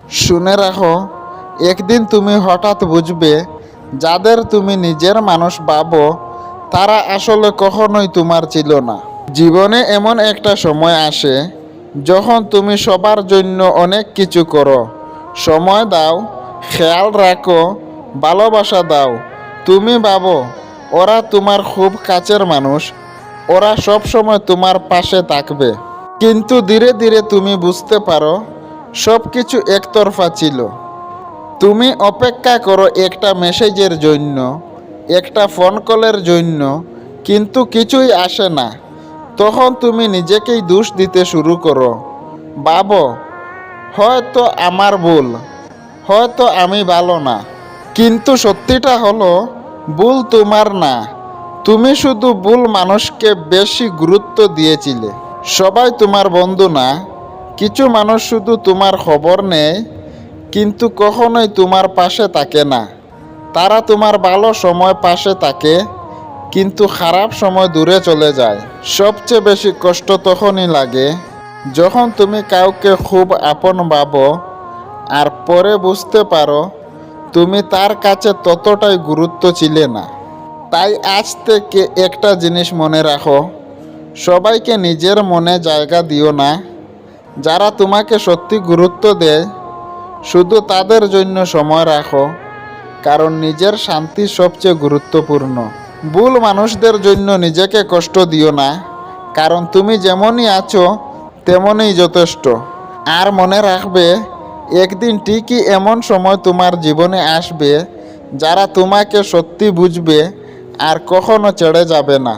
শুনে রাখো, একদিন তুমি হঠাৎ বুঝবে যাদের তুমি নিজের মানুষ ভাবো তারা আসলে কখনোই তোমার ছিল না। জীবনে এমন একটা সময় আসে যখন তুমি সবার জন্য অনেক কিছু করো, সময় দাও, খেয়াল রাখো, ভালোবাসা দাও। তুমি ভাবো ওরা তোমার খুব কাছের মানুষ, ওরা সব সময় তোমার পাশে থাকবে। কিন্তু ধীরে ধীরে তুমি বুঝতে পারো সব কিছু একতরফা ছিল। তুমি অপেক্ষা করো একটা মেসেজের জন্য, একটা ফোন কলের জন্য, কিন্তু কিছুই আসে না। তখন তুমি নিজেকেই দোষ দিতে শুরু করো। ভাবো হয়তো আমার ভুল, হয়তো আমি ভালো না। কিন্তু সত্যিটা হলো ভুল তোমার না, তুমি শুধু ভুল মানুষকে বেশি গুরুত্ব দিয়েছিলে। সবাই তোমার বন্ধু না, কিছু মানুষ শুধু তোমার খবর নেয় কিন্তু কখনোই তোমার পাশে থাকে না। তারা তোমার ভালো সময় পাশে থাকে কিন্তু খারাপ সময় দূরে চলে যায়। সবচেয়ে বেশি কষ্ট তখনই লাগে যখন তুমি কাউকে খুব আপন ভাবো আর পরে বুঝতে পারো তুমি তার কাছে ততটাই গুরুত্ব ছিলে না। তাই আজ থেকে একটা জিনিস মনে রাখো, সবাইকে নিজের মনে জায়গা দিও না। যারা তোমাকে সত্যি গুরুত্ব দেয় শুধু তাদের জন্য সময় রাখো, কারণ নিজের শান্তি সবচেয়ে গুরুত্বপূর্ণ। ভুল মানুষদের জন্য নিজেকে কষ্ট দিও না, কারণ তুমি যেমনই আছো তেমনই যথেষ্ট। আর মনে রাখবে একদিন ঠিকই এমন সময় তোমার জীবনে আসবে যারা তোমাকে সত্যি বুঝবে আর কখনো ছেড়ে যাবে না।